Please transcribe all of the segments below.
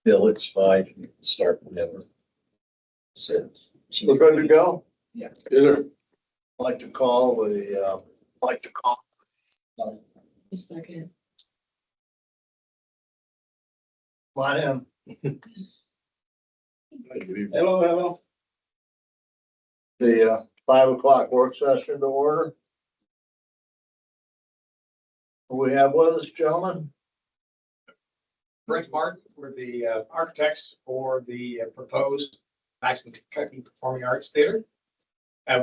Bill, it's 5, you can start whenever. So, We're good to go? Yeah. Like to call A second. Come in. Hello. The 5 o'clock work session to order. Who we have with us, gentlemen? Brent Martin for the architects for the proposed Maximum Kentucky Performing Arts Theater.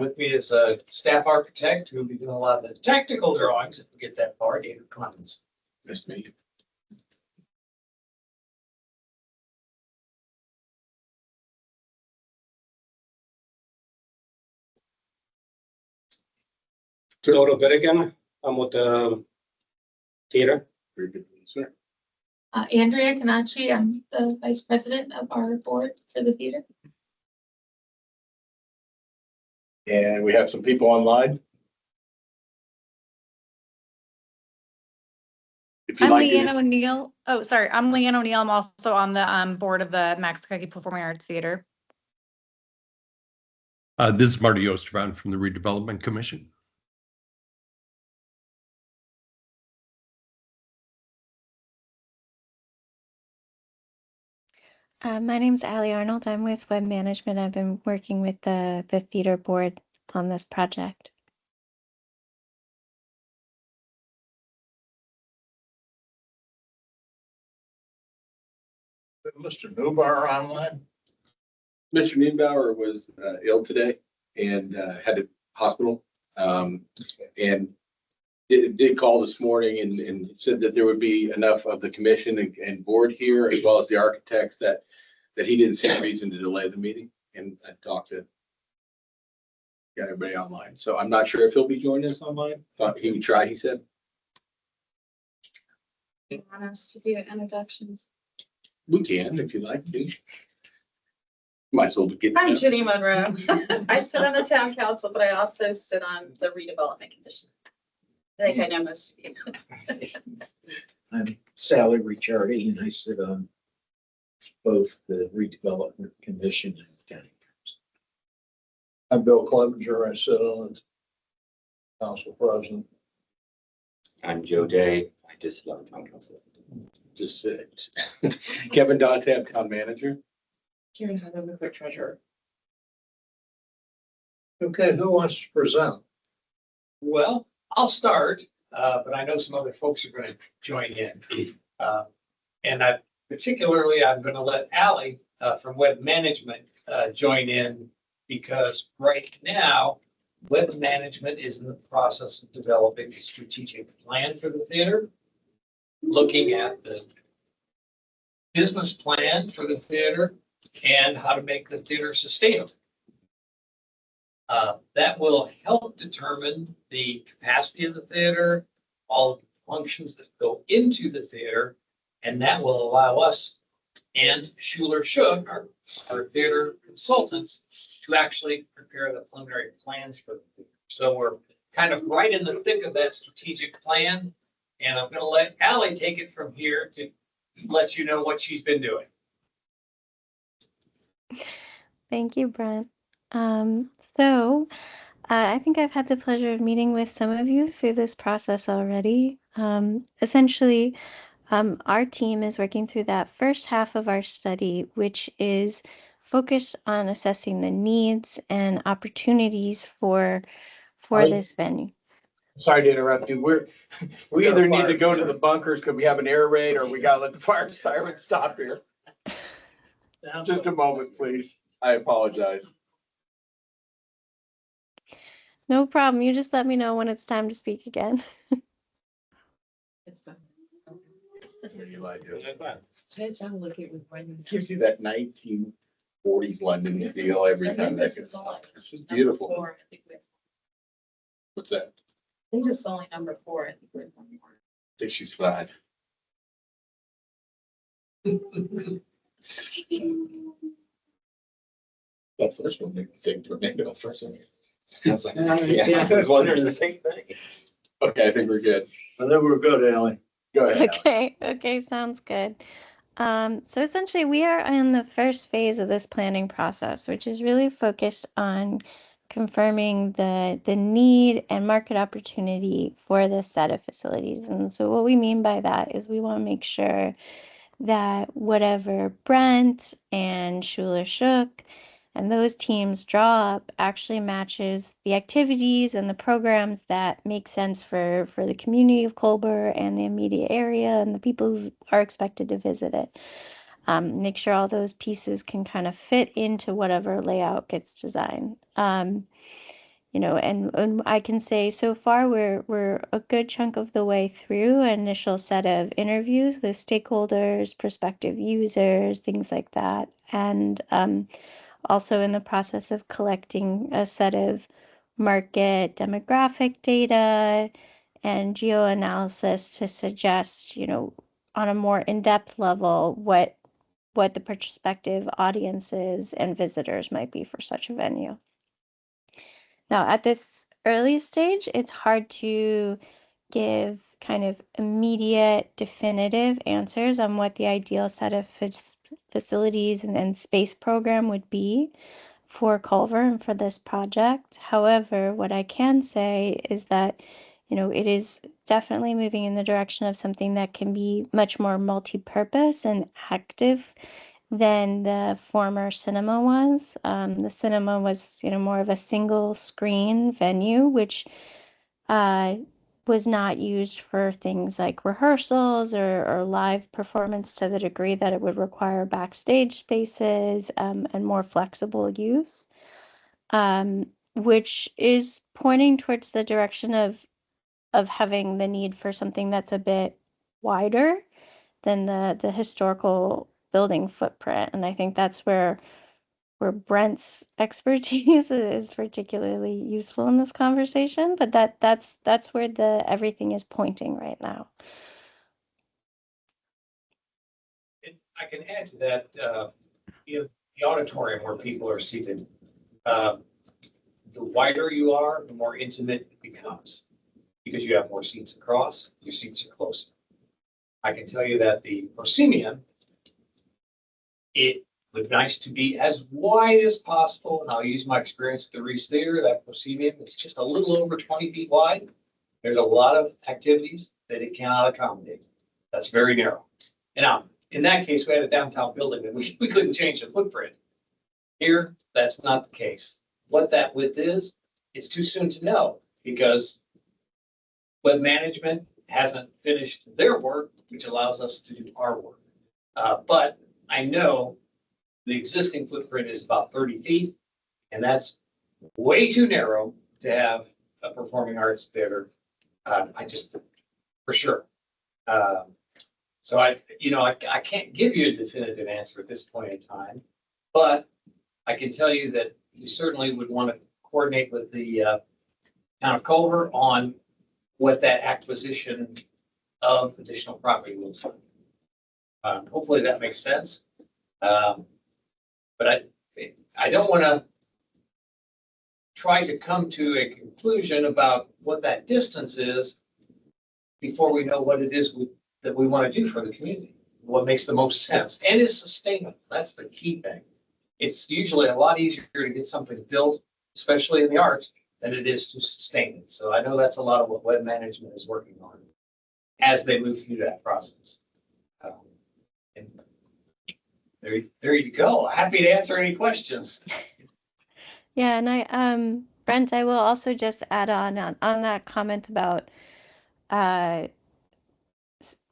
With me is a staff architect who will be doing a lot of the technical drawings, if we get that far, David Clemens. Nice to meet you. Dodo Bittigan, I'm with the theater. Very good, sir. Andrea Canachi, I'm the vice president of our board for the theater. And we have some people online. If you'd I'm like Leanne to, O'Neill. Oh, sorry. I'm Leanne O'Neill. I'm also on the board of the Max Kentucky Performing Arts Theater. This is Marty Osterbound from the Redevelopment Commission. My name's Allie Arnold. I'm with Web Management. I've been working with the theater board on this project. Mr. Newbar online. Mr. Nienbauer was ill today and had a hospital. And did call this morning and said that there would be enough of the commission and board here, as well as the architects, that he didn't see a reason to delay the meeting. And I talked to got everybody online. So I'm not sure if he'll be joining us online. Thought he would try, he said. You want us to do introductions? We can, if you like to. Might as well get. I'm Ginny Munroe. I sit on the town council, but I also sit on the redevelopment commission. I think I know most of you. I'm Sally Ricciardi, and I sit on both the Redevelopment Commission and the County Council. I'm Bill Cleavenger. I sit on the council president. I'm Joe Day. I just sit on the town council. Just Kevin Dante, town manager. Karen Hudson, the treasurer. Okay, who wants to present? Well, I'll start, but I know some other folks are going to join in. And I'm going to let Allie from Web Management join in, because right now, Web Management is in the process of developing a strategic plan for the theater, looking at the business plan for the theater and how to make the theater sustainable. That will help determine the capacity of the theater, all of the functions that go into the theater, and that will allow us and Schuler Shook, our theater consultants, to actually prepare the preliminary plans for the theater. So we're kind of right in the thick of that strategic plan, and I'm going to let Allie take it from here to let you know what she's been doing. Thank you, Brent. I think I've had the pleasure of meeting with some of you through this process already. Essentially, our team is working through that first half of our study, which is focused on assessing the needs and opportunities for this venue. Sorry to interrupt you. We either need to go to the bunkers because we have an air raid, or we gotta let the fire siren stop here. Just a moment, please. I apologize. No problem. You just let me know when it's time to speak again. It's fine. You like it. It sounded like it was raining. Gives you that 1940s London feel every time that gets on. It's just beautiful. I What's that? think this is only number 4. I think we're one more. I think she's 5. That first one made me think tornado first. I was like, yeah, I was wondering the same thing. Okay, I think we're good. I think we're good, Allie. Go ahead. Okay, sounds good. So essentially, we are in the first phase of this planning process, which is really focused on confirming the need and market opportunity for this set of facilities. And so what we mean by that is we want to make sure that whatever Brent and Schuler Shook and those teams draw up actually matches the activities and the programs that make sense for the community of Culver and the immediate area and the people who are expected to visit it. Make sure all those pieces can kind of fit into whatever layout gets designed. And I can say so far we're a good chunk of the way through an initial set of interviews with stakeholders, prospective users, things like that, and also in the process of collecting a set of market demographic data and geoanalysis to suggest, on a more in-depth level, what the prospective audiences and visitors might be for such a venue. Now, at this early stage, it's hard to give kind of immediate, definitive answers on what the ideal set of facilities and space program would be for Culver and for this project. However, what I can say is that, it is definitely moving in the direction of something that can be much more multi-purpose and active than the former cinema was. The cinema was, more of a single screen venue, which was not used for things like rehearsals or live performance to the degree that it would require backstage spaces and more flexible use, which is pointing towards the direction of having the need for something that's a bit wider than the historical building footprint. And I think that's where Brent's expertise is particularly useful in this conversation, but that's where everything is pointing right now. And I can add to that, the auditorium where people are seated, the wider you are, the more intimate it becomes because you have more seats across, your seats are closer. I can tell you that the proscenium, it would be nice to be as wide as possible. And I'll use my experience at the Reese Theater. That proscenium is just a little over 20 feet wide. There's a lot of activities that it cannot accommodate. That's very narrow. And now, in that case, we had a downtown building and we couldn't change the footprint. Here, that's not the case. What that width is, it's too soon to know because web management hasn't finished their work, which allows us to do our work. But I know the existing footprint is about 30 feet, and that's way too narrow to have a performing arts theater. For sure. So I can't give you a definitive answer at this point in time, but I can tell you that we certainly would want to coordinate with the town of Culver on what that acquisition of additional property looks like. Hopefully that makes sense. But I don't want to try to come to a conclusion about what that distance is before we know what it is that we want to do for the community, what makes the most sense and is sustainable. That's the key thing. It's usually a lot easier to get something built, especially in the arts, than it is to sustain it. So I know that's a lot of what web management is working on as they move through that process. And there you go. Happy to answer any questions. Yeah, and Brent, I will also just add on that comment about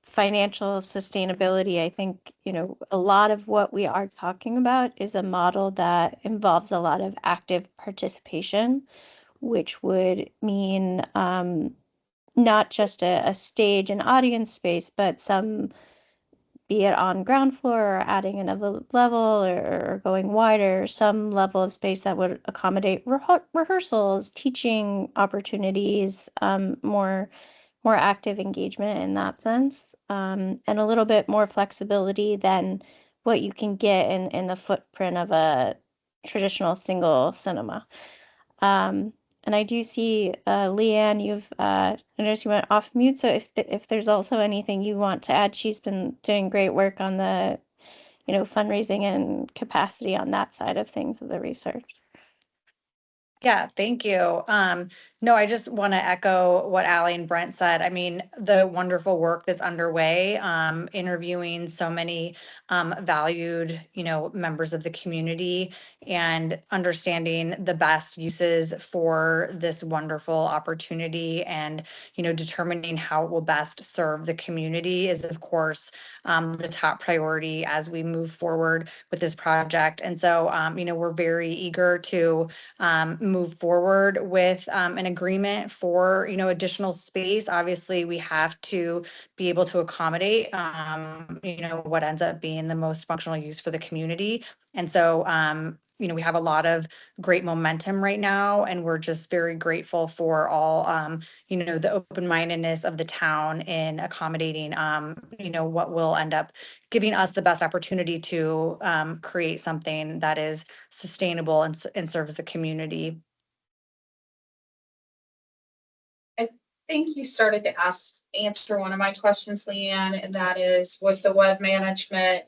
financial sustainability. I think, a lot of what we are talking about is a model that involves a lot of active participation, which would mean not just a stage and audience space, but some, be it on ground floor or adding another level or going wider, some level of space that would accommodate rehearsals, teaching opportunities, more active engagement in that sense, and a little bit more flexibility than what you can get in the footprint of a traditional single cinema. and I do see, Leanne, I noticed you went off mute, so if there's also anything you want to add, she's been doing great work on the, fundraising and capacity on that side of things of the research. Yeah, thank you. No, I just want to echo what Ally and Brent said. I mean, the wonderful work that's underway, interviewing so many valued, members of the community and understanding the best uses for this wonderful opportunity and, determining how it will best serve the community is, of course, the top priority as we move forward with this project. And so, we're very eager to move forward with an agreement for, additional space. Obviously, we have to be able to accommodate, what ends up being the most functional use for the community. And so, we have a lot of great momentum right now, and we're just very grateful for all, the open-mindedness of the town in accommodating, what will end up giving us the best opportunity to create something that is sustainable and serves the community. I think you started to answer one of my questions, Leanne, and that is with the web management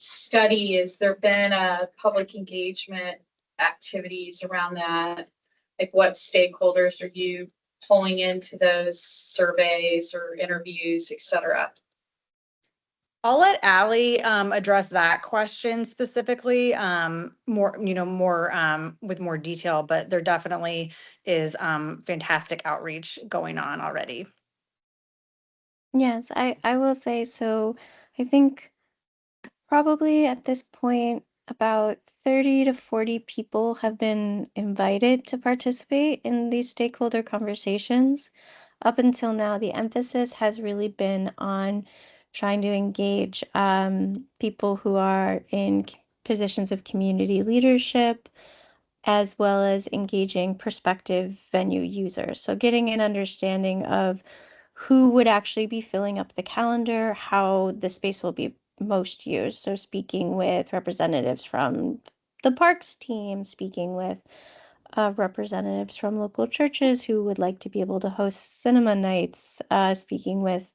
study, has there been a public engagement activities around that? Like what stakeholders are you pulling into those surveys or interviews, et cetera? I'll let Ally address that question specifically, more with more detail, but there definitely is fantastic outreach going on already. Yes, I will say so. I think probably at this point, about 30 to 40 people have been invited to participate in these stakeholder conversations. Up until now, the emphasis has really been on trying to engage people who are in positions of community leadership, as well as engaging prospective venue users. So getting an understanding of who would actually be filling up the calendar, how the space will be most used. So speaking with representatives from the parks team, speaking with representatives from local churches who would like to be able to host cinema nights, speaking with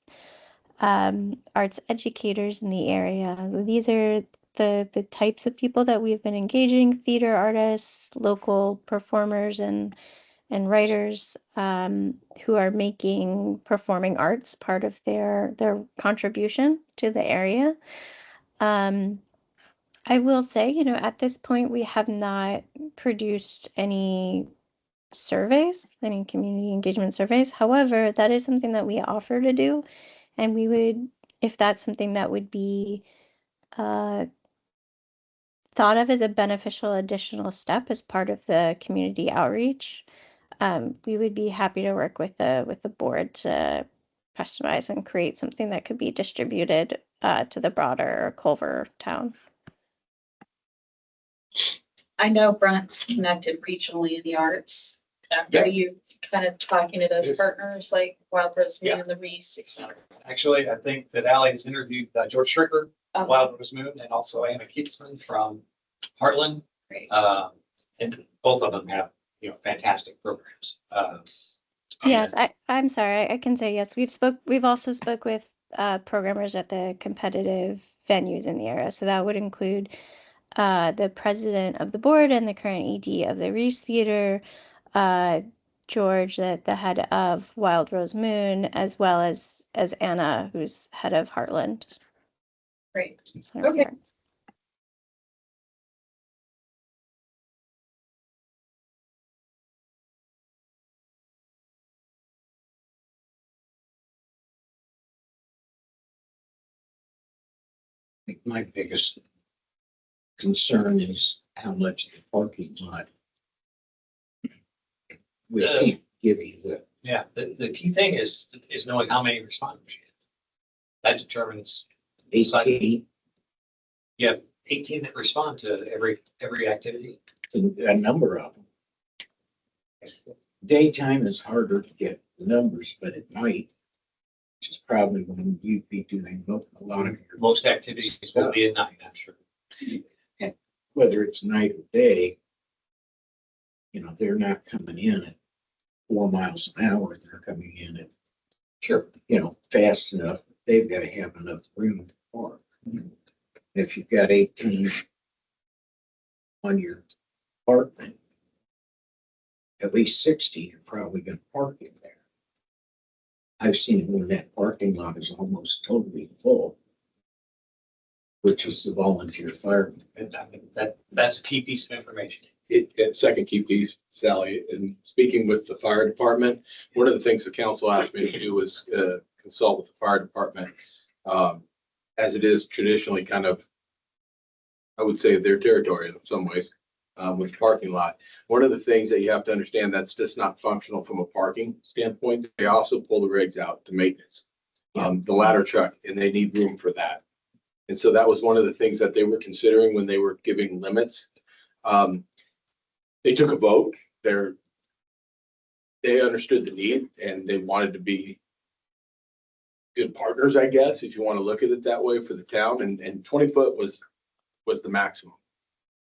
arts educators in the area. These are the types of people that we've been engaging: theater artists, local performers, and writers who are making performing arts part of their contribution to the area. I will say, at this point, we have not produced any surveys, any community engagement surveys. However, that is something that we offer to do, and we would, if that's something that would be thought of as a beneficial additional step as part of the community outreach, we would be happy to work with the board to customize and create something that could be distributed to the broader Culver Town. I know Brent's connected regionally in the arts. Are you kind of talking to those Yes. partners like Wild Rose Moon Yeah. and the Reese, et cetera? Actually, I think that Ally's interviewed George Stricker, Okay. Wild Rose Moon, and also Anna Keatsman from Heartland. Great. And both of them have, fantastic programs. Yes, I'm sorry, I can say yes. We've also spoke with programmers at the competitive venues in the area. So that would include the president of the board and the current ED of the Reese Theater, George, the head of Wild Rose Moon, as well as Anna, who's head of Heartland. Great. Center of the Okay. Arts. I think my biggest concern is how much the parking lot will keep giving you the Yeah, the key thing is knowing how many responders you have. That determines, 18, you have 18 that respond to every activity. a number of them. Daytime is harder to get numbers, but at night, which is probably when you'd be doing a lot of your, Most activities will be at night, I'm sure. whether it's night or day, they're not coming in at 4 miles an hour, they're coming in at, Sure. fast enough, they've got to have enough room to park. If you've got 18 on your apartment, at least 60, you're probably going to park in there. I've seen when that parking lot is almost totally full, which is the volunteer fire. And I think that's a key piece of information. Second key piece, Sally, and speaking with the fire department, one of the things the council asked me to do was consult with the fire department. As it is traditionally kind of, I would say, their territory in some ways, with the parking lot. One of the things that you have to understand, that's just not functional from a parking standpoint. They also pull the rigs out to maintenance, the ladder truck, and they need room for that. And so that was one of the things that they were considering when they were giving limits. They took a vote. They understood the need and they wanted to be good partners, I guess, if you want to look at it that way, for the town. And 20 foot was the maximum.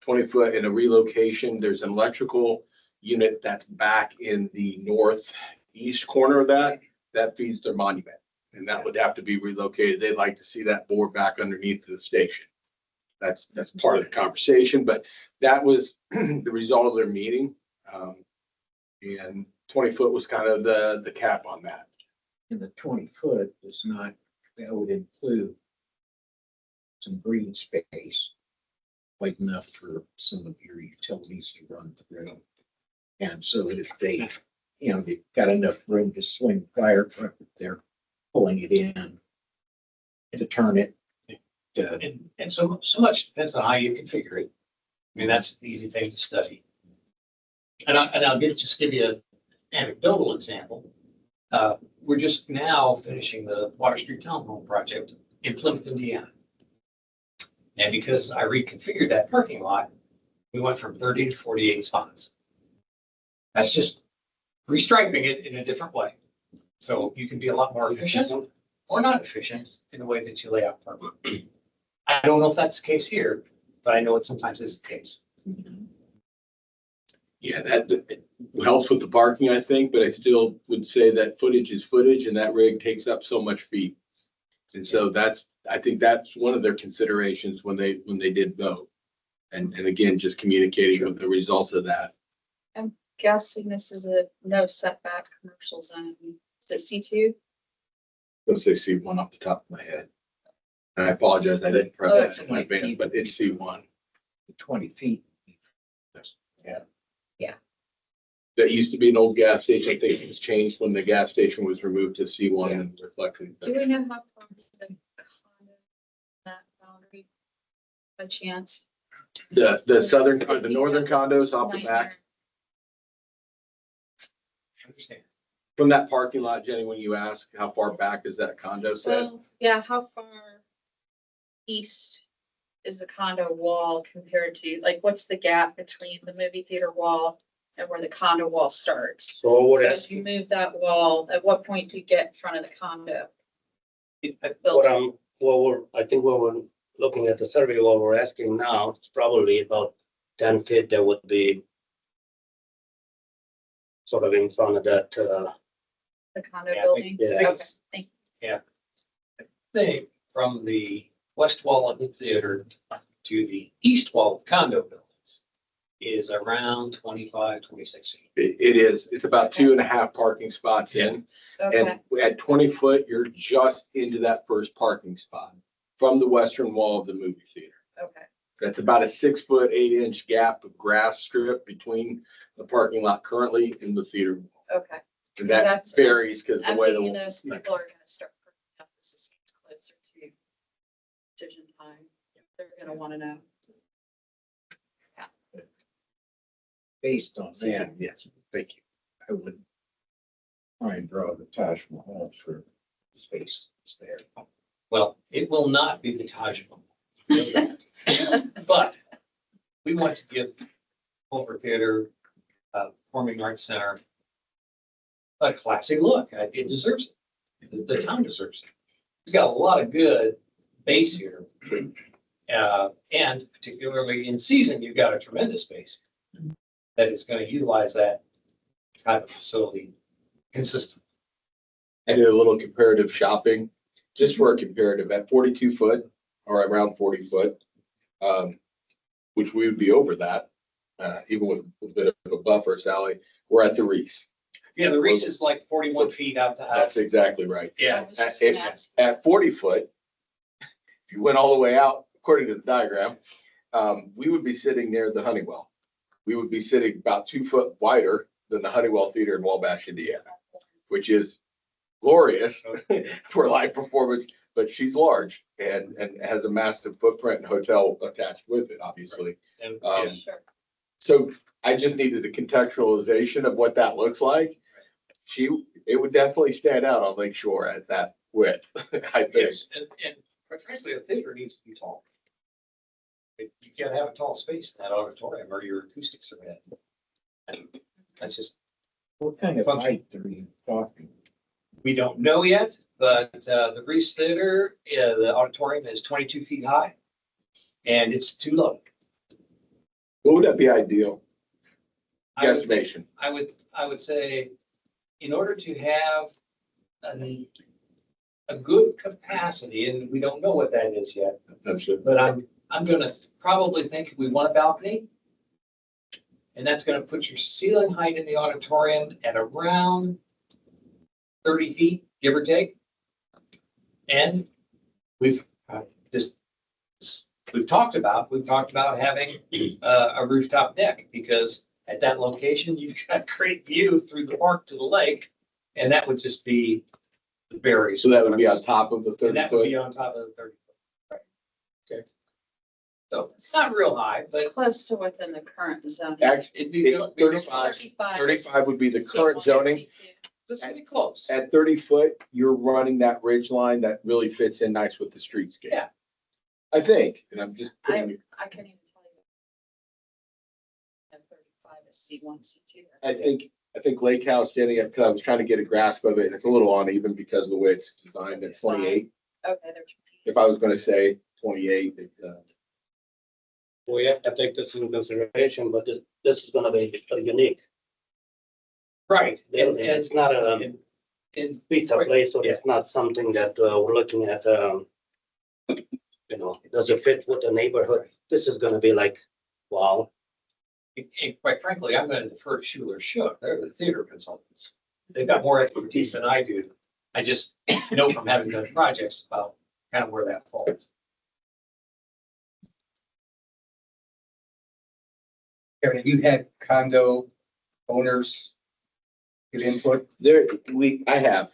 20 foot in a relocation. There's an electrical unit that's back in the northeast corner of that feeds their monument. And that would have to be relocated. They'd like to see that board back underneath the station. That's part of the conversation, but that was the result of their meeting. And 20 foot was kind of the cap on that. And the 20 foot is not, that would include some green space, like enough for some of your utilities to run through. And so that if they, they've got enough room to swing the fire truck, if they're pulling it in to turn it. And so much depends on how you configure it. I mean, that's the easy thing to study. And I'll just give you an anecdotal example. We're just now finishing the Water Street Town Home project in Plymouth, Indiana. And because I reconfigured that parking lot, we went from 30 to 48 spots. That's just restriping it in a different way. So you can be a lot more efficient or not efficient in the way that you lay out parking. I don't know if that's the case here, but I know it sometimes is the case. Yeah, that helps with the parking, I think, but I still would say that footage is footage and that rig takes up so much feet. And so I think that's one of their considerations when they did vote. And again, just communicating with the results of that. I'm guessing this is a no setback commercial zone. Is it C2? Let's say C1 off the top of my head. And I apologize, I didn't prep that in my advance, but it's C1. 20 feet. That used to be an old gas station. I think it was changed when the gas station was removed to C1 and reflected. Do we know how far the condo, that boundary by chance? The northern condos off the back I understand. from that parking lot, Jenny, when you ask how far back is that condo set? Well, yeah, how far east is the condo wall compared to, like, what's the gap between the movie theater wall and where the condo wall starts? So what So if you move that wall, at what point do you get in front of the condo building? I think what we're looking at the survey, what we're asking now, it's probably about 10 feet that would be sort of in front of that, The condo Yeah, I building? yeah. Okay, thank I think from the west wall of the theater to the east wall of condo buildings is around 25, 26 feet. It is. It's about 2.5 parking spots in. you. Okay, And at 20 foot, you're just into that first parking spot from the western wall of the movie theater. okay. That's about a 6 foot, 8 inch gap of grass strip between the parking lot currently and the theater wall. Okay. And that That's- varies because the I'm way thinking the. those people are gonna start putting up this is closer to decision time. They're gonna wanna know. Based on that, yes, thank you. I would try and draw the Taj Mahal for the space that's there. Well, it will not be the Taj Mahal. You know that. But we want to give Culver Theater, Performing Arts Center a classy look. It deserves it. The town deserves it. It's got a lot of good base here. And particularly in season, you've got a tremendous base that is going to utilize that type of facility consistent. I did a little comparative shopping, just for a comparative at 42 foot or around 40 foot. Which we would be over that, even with a bit of a buffer, Sally. We're at the Reese. Yeah, the Reese is like 41 feet out to house. That's exactly right. Yeah. I was just gonna ask. At 40 foot, if you went all the way out, according to the diagram, we would be sitting near the Honeywell. We would be sitting about 2 foot wider than the Honeywell Theater in Wabash, Indiana, which is glorious for live performance, but she's large and has a massive footprint and hotel attached with it, obviously. And, Um, yeah, Sure. So I just needed a contextualization of what that looks like. It would definitely stand out on Lake Shore at that width, I think. yes, and quite frankly, a theater needs to be tall. You can't have a tall space in that auditorium or your acoustics are bad. And that's just, What kind of Function. height are you talking? we don't know yet, but the Reese Theater, the auditorium is 22 feet high. And it's too low. What would that be ideal? I would- Guesstimation. I would say, in order to have a good capacity, and we don't know what that is yet, I'm sure. but I'm gonna probably think we want a balcony. And that's gonna put your ceiling height in the auditorium at around 30 feet, give or take. And we've talked about having a rooftop deck, because at that location, you've got great view through the park to the lake. And that would just be the berries. So that would be on top of the And 30 that would foot? be on top of the 30 foot. Right. Okay. So it's not real high, It's but close to within the current zone. Actually, it'd be good. 35 35 would be the current zoning. This would be close. At 30 foot, you're running that ridge line that really fits in nice with the streetscape. Yeah. I think, and I'm just putting, I couldn't even tell you. And 35 is C1, C2. I think Lake House, Jenny, because I was trying to get a grasp of it, and it's a little uneven because of the way it's designed at 28. Okay, there's. If I was gonna say 28, We have to take this into consideration, but this is gonna be unique. Right. Building. It's not a and pizza Right. place, so it's not something that we're looking at, does it fit with the neighborhood? This is gonna be like, wow. And quite frankly, I'm going to defer to Schuler Shook. They're the theater consultants. They've got more expertise than I do. I just know from having done projects about kind of where that falls. Have you had condo owners get input? I have,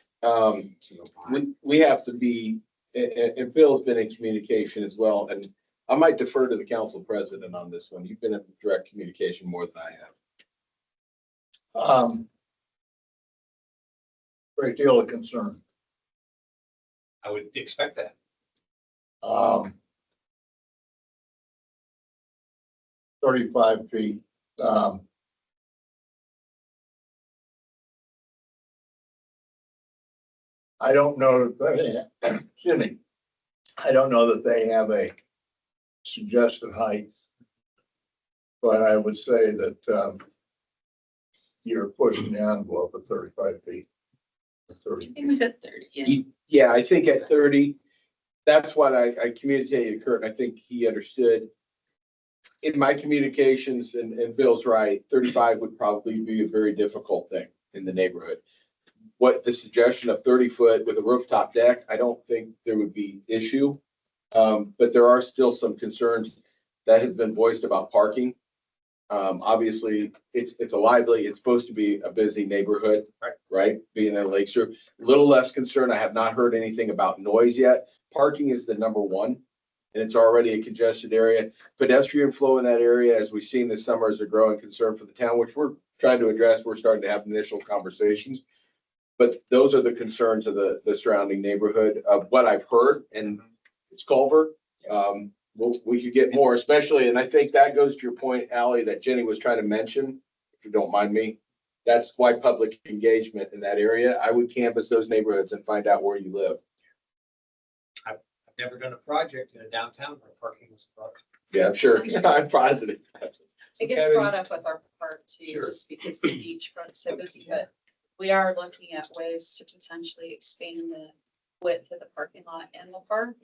we have to be, and Bill's been in communication as well, and I might defer to the council president on this one. You've been in direct communication more than I have. Great deal of concern. I would expect that. 35 feet. I don't know that they, excuse me, I don't know that they have a suggested height. But I would say that you're pushing the envelope at 35 feet. I 30 think we said 30, yeah. Yeah, I think at 30, that's what I communicated to Kurt, and I think he understood. In my communications, and Bill's right, 35 would probably be a very difficult thing in the neighborhood. What the suggestion of 30 foot with a rooftop deck, I don't think there would be issue. But there are still some concerns that have been voiced about parking. Obviously, it's supposed to be a busy neighborhood, right? Being in Lake Shore, a little less concerned. I have not heard anything about noise yet. Parking is the number one, and it's already a congested area. Pedestrian flow in that area, as we've seen this summer, is a growing concern for the town, which we're trying to address. We're starting to have initial conversations. But those are the concerns of the surrounding neighborhood of what I've heard, and it's Culver. We could get more, especially, and I think that goes to your point, Ally, that Jenny was trying to mention, if you don't mind me. That's why public engagement in that area. I would canvass those neighborhoods and find out where you live. I've never done a project in a downtown where parking was a problem. Yeah, I'm sure. I'm positive. It gets brought up with our park too, Sure. just because the beachfront's so busy, but we are looking at ways to potentially expand the width of the parking lot in the park.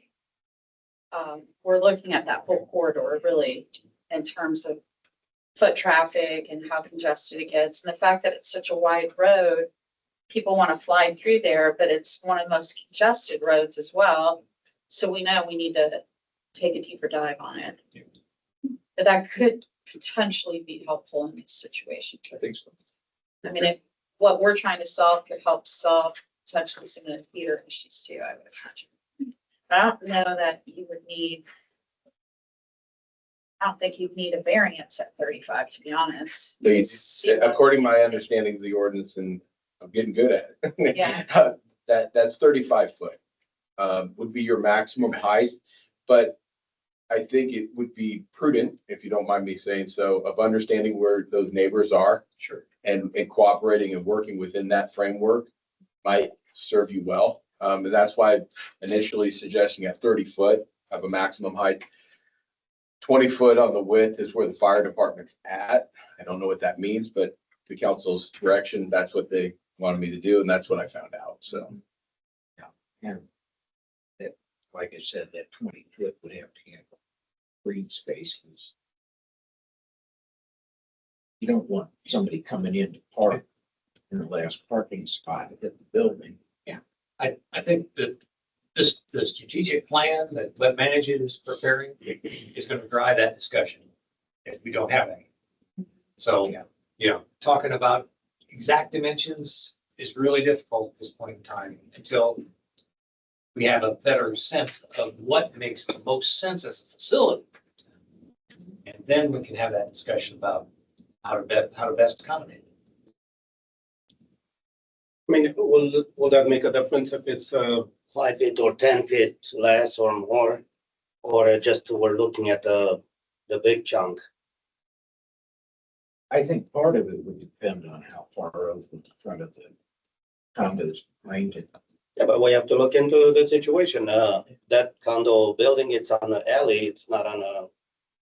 We're looking at that whole corridor really in terms of foot traffic and how congested it gets. And the fact that it's such a wide road, people want to fly through there, but it's one of the most congested roads as well. So we know we need to take a deeper dive on it. But that could potentially be helpful in this situation. I think so. I mean, if what we're trying to solve could help solve potentially some of the theater issues too, I would imagine. But I don't know that you would need, I don't think you'd need a variance at 35, to be honest. They, See according to my understanding of the ordinance, and I'm getting good at it. Yeah. That's 35 foot, would be your maximum height. But I think it would be prudent, if you don't mind me saying so, of understanding where those neighbors are. Sure. And cooperating and working within that framework might serve you well. And that's why initially suggesting at 30 foot of a maximum height. 20 foot on the width is where the fire department's at. I don't know what that means, but the council's direction, that's what they wanted me to do, and that's what I found out, so. And that, like I said, that 20 foot would have to have green spaces. You don't want somebody coming in to park in the last parking spot at the building. I think that the strategic plan that web management is preparing is going to drive that discussion if we don't have any. So, talking about exact dimensions is really difficult at this point in time until we have a better sense of what makes the most sense as a facility. And then we can have that discussion about how to best accommodate it. I mean, will that make a difference if it's 5 feet or 10 feet less or more? Or just we're looking at the big chunk? I think part of it would depend on how far over the front of the condos behind it. Yeah, but we have to look into the situation. That condo building, it's on an alley, it's not on a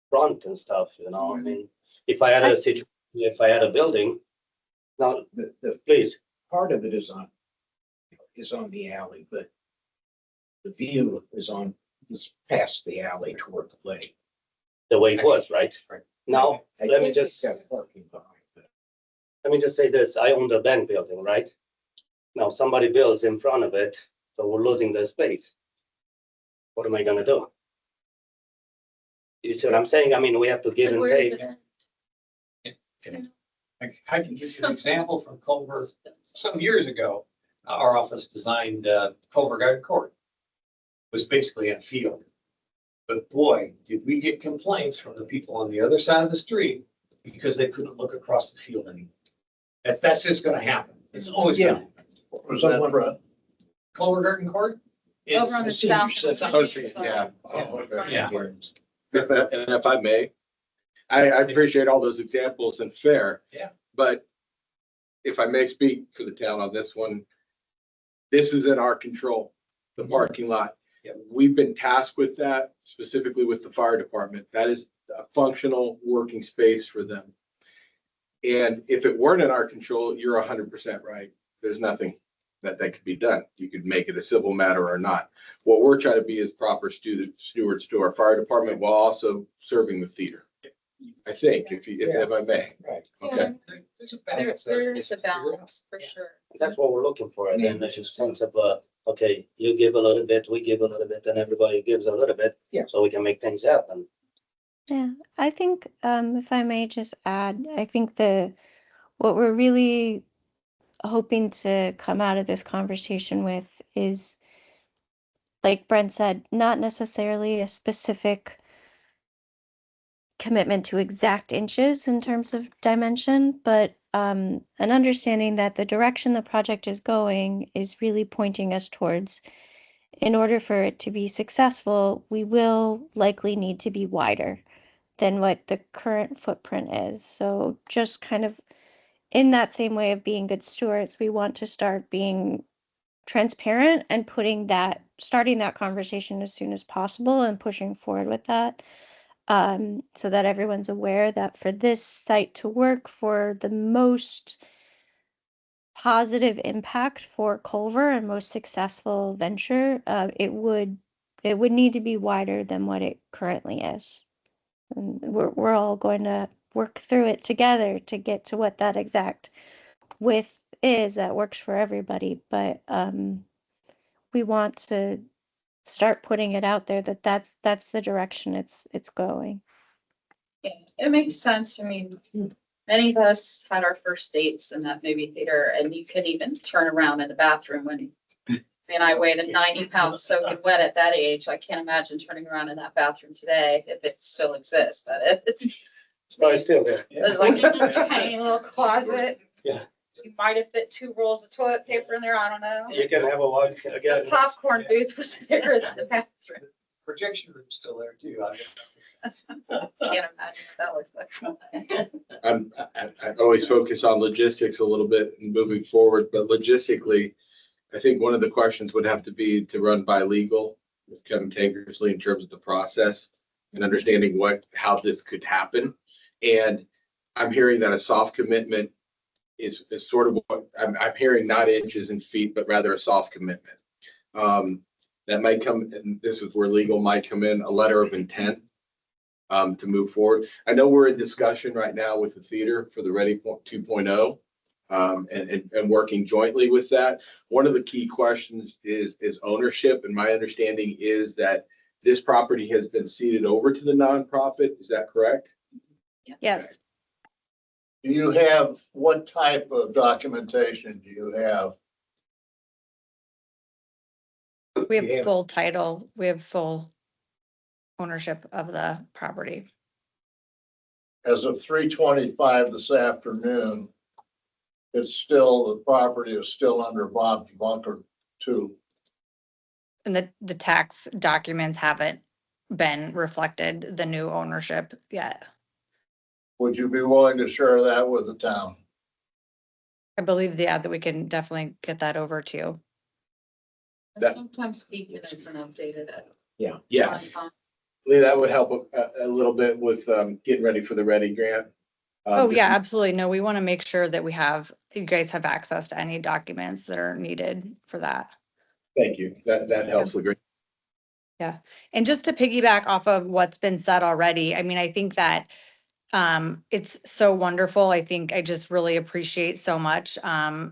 front and stuff, you know, I mean, if I had a situation, if I had a building, now, The please, part of it is on the alley, but the view is past the alley toward the lake. the way it was, right? Right. Now, I let me think just, it's got parking behind it. let me just say this, I own the bank building, right? Now, somebody builds in front of it, so we're losing the space. What am I gonna do? You see what I'm saying? I mean, we have to give and Where is take. it? I can give you an example from Culver. Some years ago, our office designed Culver Garden Court. It was basically a field. But boy, did we get complaints from the people on the other side of the street because they couldn't look across the field anymore. That's just gonna happen. It's always gonna happen. Was that one? Culver Garden Court? It's- Over on the senior south. center. Oh, see, yeah. Oh, okay. Yeah. And if I may, I appreciate all those examples and fair. Yeah. But if I may speak for the town on this one, this is in our control, the parking lot. Yeah. We've been tasked with that, specifically with the fire department. That is a functional working space for them. And if it weren't in our control, you're 100% right. There's nothing that could be done. You could make it a civil matter or not. What we're trying to be is proper stewards to our fire department while also serving the theater. I think, if I may. Right. Okay. There's a balance There is a balance for Yeah. sure. That's what we're looking for, and then there's a sense of, okay, you give a little bit, we give a little bit, and everybody gives a little bit. Yeah. So we can make things happen. Yeah, I think if I may just add, I think what we're really hoping to come out of this conversation with is, like Brent said, not necessarily a specific commitment to exact inches in terms of dimension, but an understanding that the direction the project is going is really pointing us towards, in order for it to be successful, we will likely need to be wider than what the current footprint is. So just kind of in that same way of being good stewards, we want to start being transparent and starting that conversation as soon as possible and pushing forward with that. so that everyone's aware that for this site to work for the most positive impact for Culver and most successful venture, it would need to be wider than what it currently is. And we're all going to work through it together to get to what that exact width is that works for everybody. But we want to start putting it out there that that's the direction it's going. Yeah, it makes sense. I mean, many of us had our first dates in that movie theater, and you couldn't even turn around in the bathroom when. And I weighed 90 pounds soaking wet at that age. I can't imagine turning around in that bathroom today if it still exists. But it's No, it's still there. it's like a tiny little closet. Yeah. You might have fit 2 rolls of toilet paper in there. I don't know. You can have a walk The again. popcorn booth was bigger than the bathroom. Projection room's still there too. Can't imagine what that looks like. I always focus on logistics a little bit and moving forward, but logistically, I think one of the questions would have to be to run by legal with Kevin Tankersley in terms of the process and understanding how this could happen. And I'm hearing that a soft commitment is sort of what I'm hearing, not inches and feet, but rather a soft commitment. That might come, and this is where legal might come in, a letter of intent to move forward. I know we're in discussion right now with the theater for the Ready 2.0 and working jointly with that. One of the key questions is ownership, and my understanding is that this property has been ceded over to the nonprofit. Is that correct? Yes. Do you have, what type of documentation do you have? We have Yeah. full title. We have full ownership of the property. As of 3:25 this afternoon, the property is still under Bob's Bunker too. And the tax documents haven't been reflected, the new ownership yet. Would you be willing to share that with the town? I believe, yeah, that we can definitely get that over to you. Sometimes Beacon isn't updated at. Yeah. time. Lee, that would help a little bit with getting ready for the Ready grant. Oh, Just- yeah, absolutely. No, we want to make sure that you guys have access to any documents that are needed for that. Thank you. That helps a great. And just to piggyback off of what's been said already, I mean, I think that it's so wonderful. I think I just really appreciate so much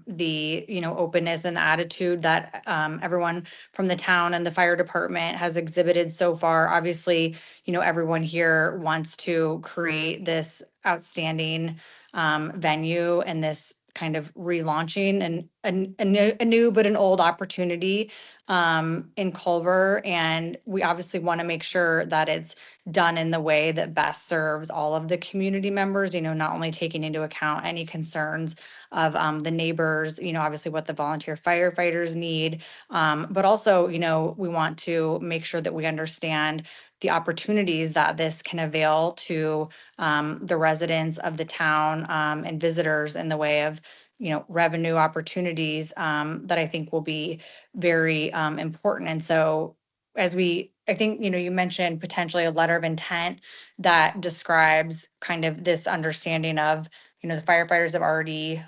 the, openness and attitude that everyone from the town and the fire department has exhibited so far. Obviously, everyone here wants to create this outstanding venue and this kind of relaunching and a new but an old opportunity in Culver. And we obviously want to make sure that it's done in the way that best serves all of the community members, not only taking into account any concerns of the neighbors, obviously what the volunteer firefighters need, but also, we want to make sure that we understand the opportunities that this can avail to the residents of the town and visitors in the way of revenue opportunities that I think will be very important. And so I think, you mentioned potentially a letter of intent that describes kind of this understanding of, the firefighters have already,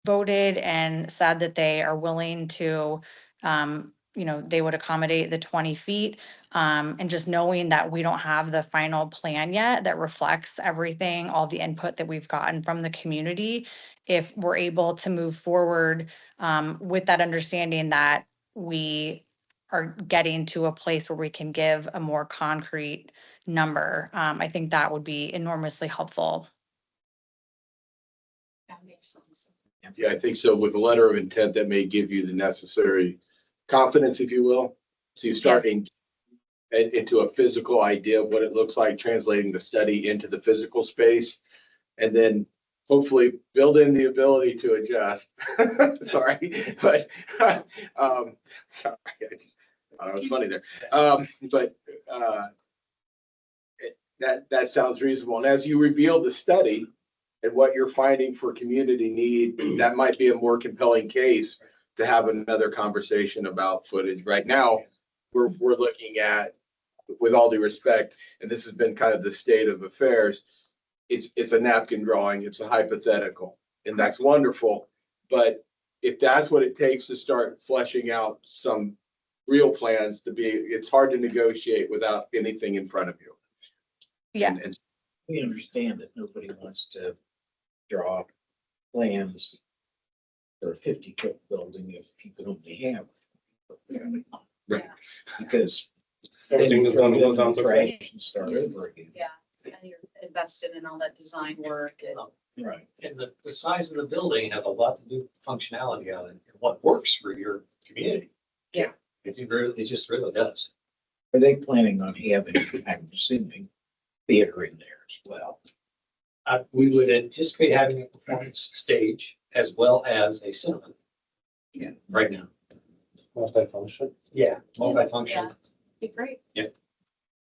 voted and said that they are willing to, they would accommodate the 20 feet. And just knowing that we don't have the final plan yet that reflects everything, all the input that we've gotten from the community, if we're able to move forward with that understanding that we are getting to a place where we can give a more concrete number, I think that would be enormously helpful. That makes sense. Yeah, I think so. With a letter of intent, that may give you the necessary confidence, if you will. So you start into a physical idea of what it looks like, translating the study into the physical space, and then hopefully build in the ability to adjust. Sorry, but sorry, I was funny there. That sounds reasonable. And as you reveal the study and what you're finding for community need, that might be a more compelling case to have another conversation about footage. Right now, we're looking at with all due respect, and this has been kind of the state of affairs, it's a napkin drawing, it's a hypothetical, and that's wonderful. But if that's what it takes to start fleshing out some real plans it's hard to negotiate without anything in front of you. Yeah. And We understand that nobody wants to draw plans for a 50-foot building if you can only have. Right. Because Everything is gonna go down to trash. trash and start over again. Yeah, and you're invested in all that design work and. Right. And the size of the building has a lot to do with functionality on it and what works for your community. Yeah. It just really does. Are they planning on having, I'm assuming, theater in there as well? We would anticipate having a performance stage as well as a cinema. Yeah. Right now. Multi-function. Yeah, multifunction. Be great. Yeah. It's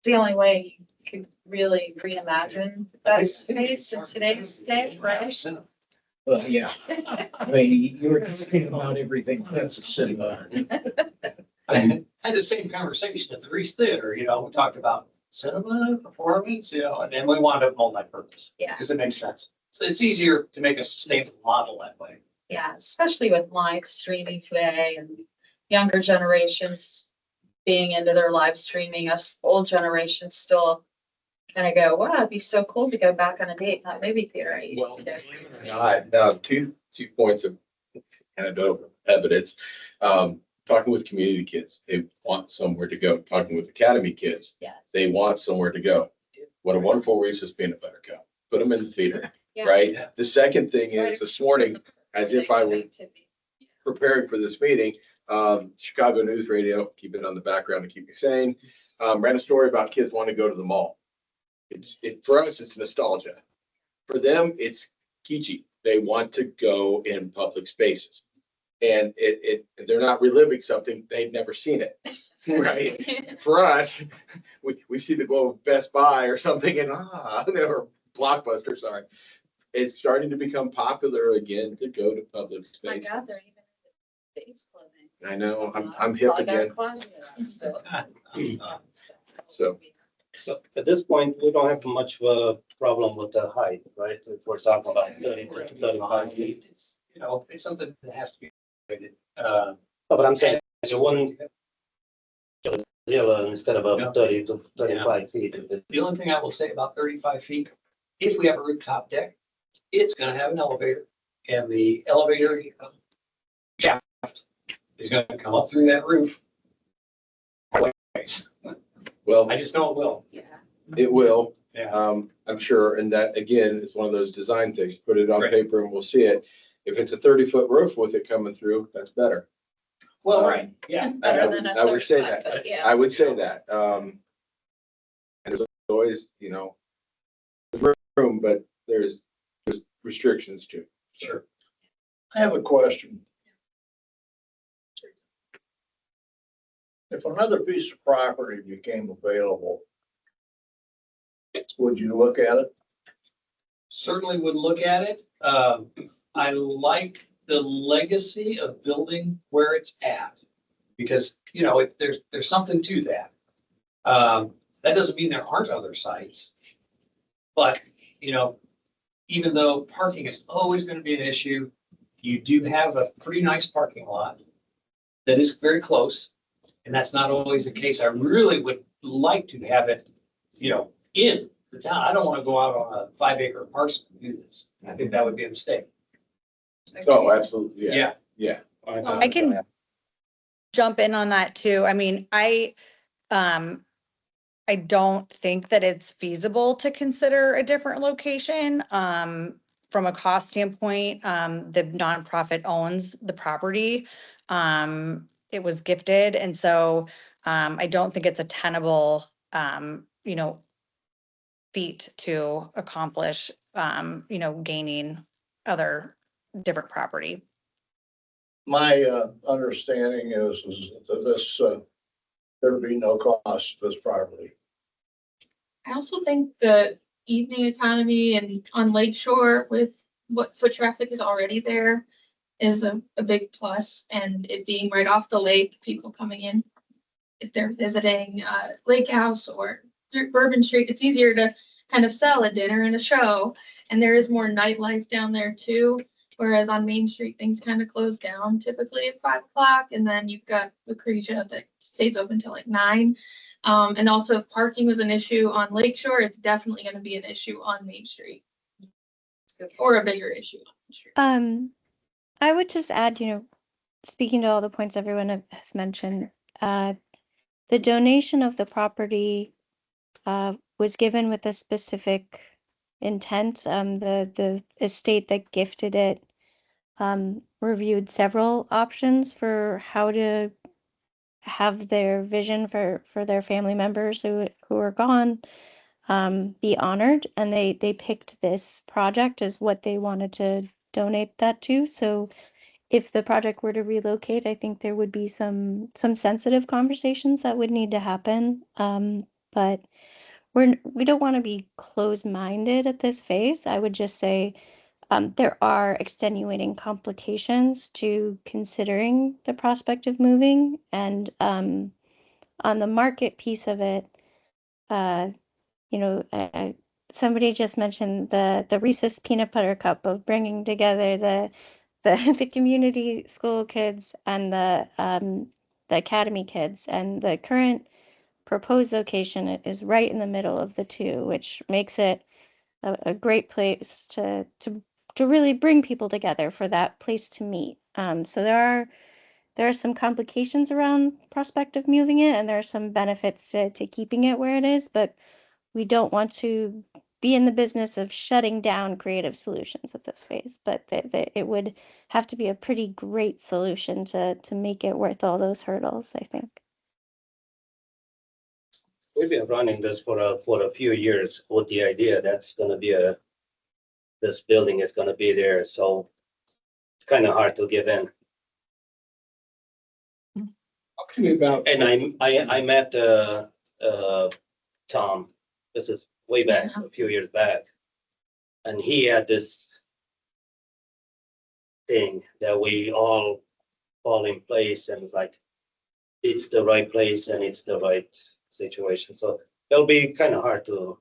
the only way you could really reimagine that space in today's day, right? Cinema. Well, yeah. I mean, you were thinking about everything that's a cinema. I had the same conversation at the Reese Theater, we talked about cinema, performance, and then we wound up multi-purpose. Yeah. Because it makes sense. So it's easier to make a sustainable model that way. Yeah, especially with live streaming today and younger generations being into their live streaming. Us old generations still kind of go, wow, it'd be so cool to go back on a date, not movie theater. Well, now, two points of anecdotal evidence. Talking with community kids, they want somewhere to go. Talking with academy kids, Yes. they want somewhere to go. What a wonderful Reese's peanut butter cup. Put them in the theater, Yeah. right? Yeah. The second thing is this morning, as if I were preparing for this meeting, Chicago News Radio, keep it on the background to keep me sane, ran a story about kids wanting to go to the mall. For us, it's nostalgia. For them, it's kitschy. They want to go in public spaces. And they're not reliving something, they've never seen it, right? For us, we see the glow of Best Buy or something and or Blockbuster, sorry. It's starting to become popular again to go to public My spaces. God, they're even in the face clothing. I know, I'm hip I got a again, closet of that still. so. So at this point, we don't have much of a problem with the height, right? If we're talking about 30 to 35 feet. It's something that has to be. No, but I'm saying, so one zero instead of Yeah. a 30 to 35 feet. The only thing I will say about 35 feet, if we have a rooftop deck, it's gonna have an elevator, and the elevator shaft is gonna come up through that roof. Well, I just know it will. Yeah. it will, Yeah. I'm sure, and that again is one of those design things, put it on Right. paper and we'll see it. If it's a 30-foot roof with it coming through, that's better. Well, right, yeah. Better than a I would say 35, that. but yeah. I would say that. And there's always, room, but there's restrictions too. Sure. I have a question. If another piece of property became available, would you look at it? Certainly would look at it. I like the legacy of building where it's at. Because, there's something to that. That doesn't mean there aren't other sites. But, even though parking is always going to be an issue, you do have a pretty nice parking lot that is very close. And that's not always the case. I really would like to have it, in the town. I don't want to go out on a 5-acre parcel and do this. I think that would be a mistake. Oh, absolutely, yeah, Yeah. yeah. I can jump in on that too. I mean, I don't think that it's feasible to consider a different location. From a cost standpoint, the nonprofit owns the property. It was gifted, and so I don't think it's a tenable, feat to accomplish, gaining other different property. My understanding is that this, there'd be no cost to this property. I also think the evening economy and on Lakeshore with what foot traffic is already there is a big plus, and it being right off the lake, people coming in if they're visiting Lake House or Bourbon Street, it's easier to kind of sell a dinner and a show. And there is more nightlife down there too. Whereas on Main Street, things kind of close down typically at 5 o'clock. And then you've got Lucretia that stays open till like 9. And also if parking was an issue on Lakeshore, it's definitely going to be an issue on Main Street. Or a bigger issue on Main Street. I would just add, speaking to all the points everyone has mentioned, the donation of the property was given with a specific intent. The estate that gifted it reviewed several options for how to have their vision for their family members who are gone be honored, and they picked this project as what they wanted to donate that to. So if the project were to relocate, I think there would be some sensitive conversations that would need to happen. But we don't want to be closed-minded at this phase. I would just say there are extenuating complications to considering the prospect of moving, and on the market piece of it, somebody just mentioned the Reese's peanut butter cup of bringing together the community school kids and the academy kids, and the current proposed location is right in the middle of the two, which makes it a great place to really bring people together for that place to meet. So there are some complications around prospective moving it, and there are some benefits to keeping it where it is, but we don't want to be in the business of shutting down creative solutions at this phase. But it would have to be a pretty great solution to make it worth all those hurdles, I think. We've been running this for a few years with the idea that's gonna be this building is gonna be there, so it's kind of hard to give in. Talk to me about. And I met Tom, this is way back, a few years back, and he had this thing that we all fall in place, and like it's the right place and it's the right situation. So it'll be kind of hard to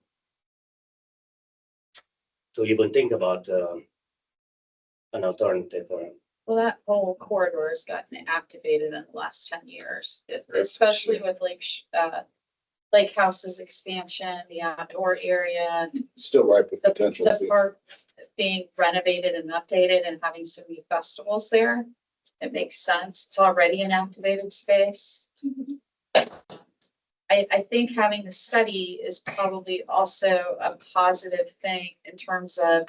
even think about an alternative for him. Well, that whole corridor has gotten activated in the last 10 years, especially with Lake House's expansion, the outdoor area, Still ripe with potential. the park being renovated and updated and having some new festivals there. It makes sense. It's already an activated space. I think having the study is probably also a positive thing in terms of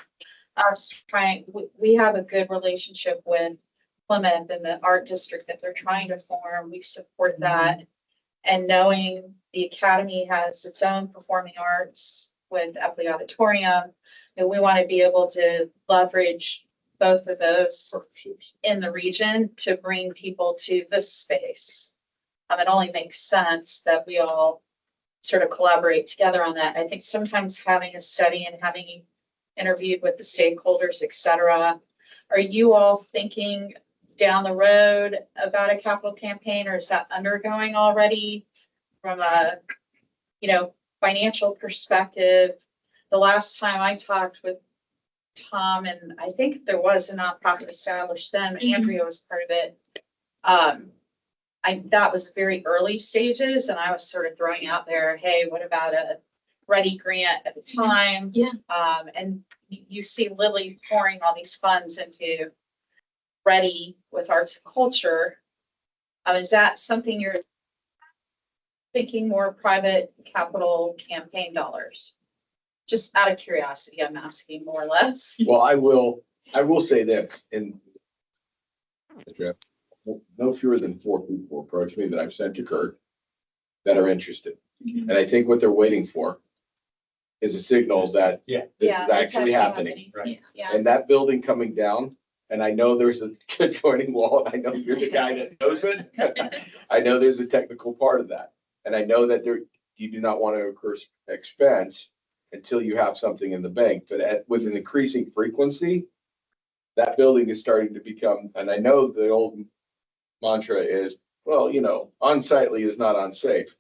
us trying, we have a good relationship with Plymouth and the art district that they're trying to form. We support that. And knowing the academy has its own performing arts with Epley Auditorium, and we want to be able to leverage both of those in the region to bring people to this space. It only makes sense that we all sort of collaborate together on that. I think sometimes having a study and having interviewed with the stakeholders, et cetera, are you all thinking down the road about a capital campaign, or is that undergoing already from a, financial perspective? The last time I talked with Tom, and I think there was a nonprofit established then, Andrea was part of it. That was very early stages, and I was sort of throwing out there, hey, what about a Ready grant at the time? Yeah. And you see Lily pouring all these funds into Ready with arts and culture. Is that something you're thinking more private capital campaign dollars? Just out of curiosity, I'm asking more or less. Well, I will say this, and no fewer than 4 people approach me that I've sent to Kurt that are interested. And I think what they're waiting for is a signal that this is actually happening. Right. Yeah. And that building coming down, and I know there's a joining wall, and I know you're the guy that knows it. I know there's a technical part of that. And I know that you do not want to incur expense until you have something in the bank. But with an increasing frequency, that building is starting to become, and I know the old mantra is Well, unsightly is not unsafe.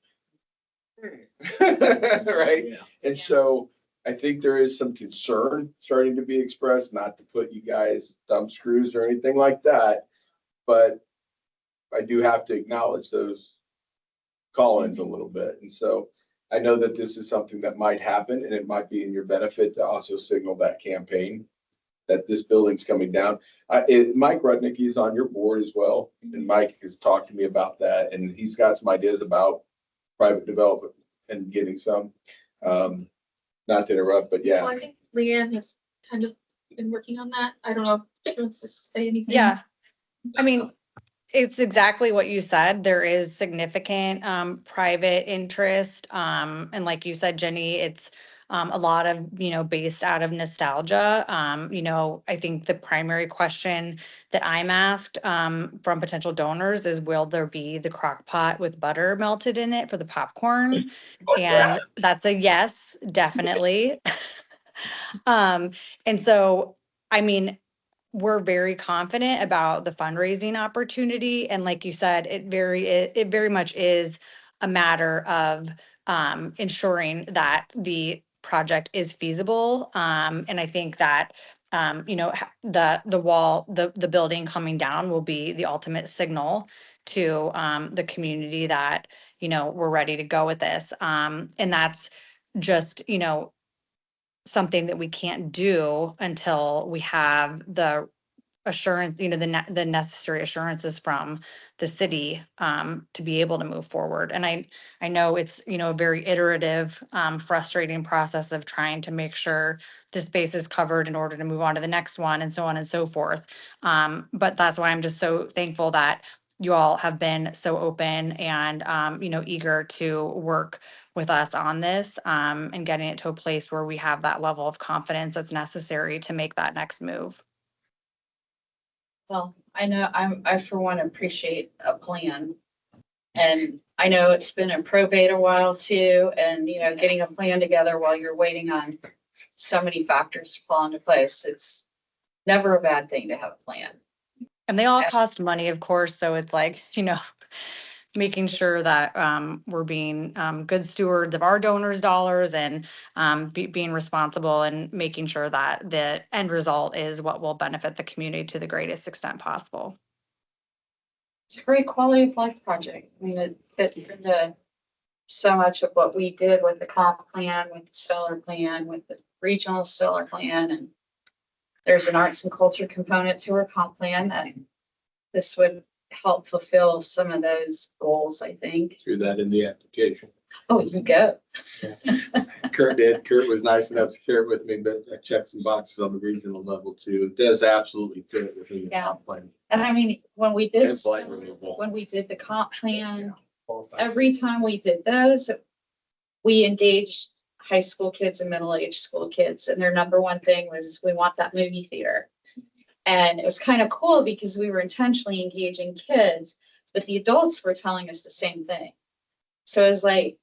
Right? Yeah. And so I think there is some concern starting to be expressed, not to put you guys thumb screws or anything like that. But I do have to acknowledge those call-ins a little bit. And so I know that this is something that might happen, and it might be in your benefit to also signal that campaign that this building's coming down. Mike Rudnick is on your board as well, and Mike has talked to me about that, and he's got some ideas about private development and getting some. Not to interrupt, but yeah. Well, I think Leanne has kind of been working on that. I don't know if she wants to say anything. Yeah, I mean, it's exactly what you said. There is significant private interest. And like you said, Jenny, it's a lot of, based out of nostalgia. I think the primary question that I'm asked from potential donors is, will there be the crock pot with butter melted in it for the popcorn? And that's a yes, definitely. And so, I mean, we're very confident about the fundraising opportunity. And like you said, it very much is a matter of ensuring that the project is feasible. And I think that, the wall, the building coming down will be the ultimate signal to the community that, we're ready to go with this. And that's just, something that we can't do until we have the assurance, the necessary assurances from the city to be able to move forward. And I know it's, a very iterative, frustrating process of trying to make sure the space is covered in order to move on to the next one and so on and so forth. But that's why I'm just so thankful that you all have been so open and, eager to work with us on this and getting it to a place where we have that level of confidence that's necessary to make that next move. Well, I know I for one appreciate a plan. And I know it's been in probate a while too, and getting a plan together while you're waiting on so many factors to fall into place. It's never a bad thing to have a plan. And they all cost money, of course, so it's like, making sure that we're being good stewards of our donors' dollars and being responsible and making sure that the end result is what will benefit the community to the greatest extent possible. It's a great quality of life project. I mean, it fits into so much of what we did with the comp plan, with the stellar plan, with the regional stellar plan. And there's an arts and culture component to our comp plan that this would help fulfill some of those goals, I think. Threw that in the application. Oh, you go. Kurt did. Kurt was nice enough to share it with me, but I checked some boxes on the regional level too. It does absolutely fit within the comp plan. And I mean, when we did, It's like renewable. when we did the comp plan, every time we did those, we engaged high school kids and middle-aged school kids. And their number one thing was, we want that movie theater. And it was kind of cool because we were intentionally engaging kids, but the adults were telling us the same thing. So it was like,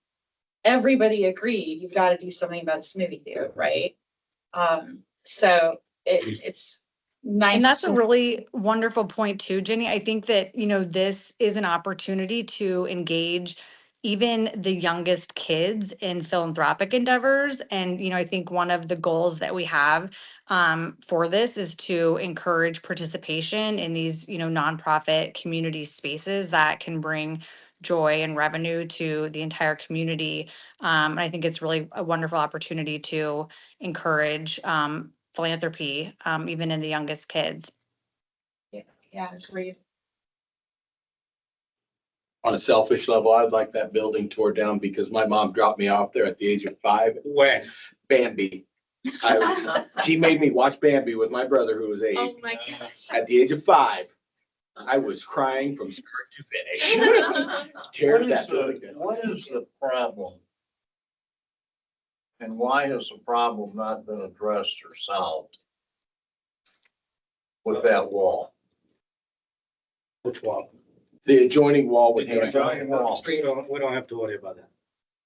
everybody agreed, you've got to do something about this movie theater, right? So it's nice. And that's a really wonderful point too, Ginny. I think that, this is an opportunity to engage even the youngest kids in philanthropic endeavors. And, I think one of the goals that we have for this is to encourage participation in these, nonprofit community spaces that can bring joy and revenue to the entire community. And I think it's really a wonderful opportunity to encourage philanthropy, even in the youngest kids. Yeah, agreed. On a selfish level, I'd like that building tore down because my mom dropped me off there at the age of 5. When? Bambi. She made me watch Bambi with my brother who was 8. Oh my God. At the age of 5, I was crying from start to finish. Tear that building down. What is the problem? And why has the problem not been addressed or solved with that wall? Which wall? The adjoining wall with The hands adjoining on. wall. We don't have to worry about that.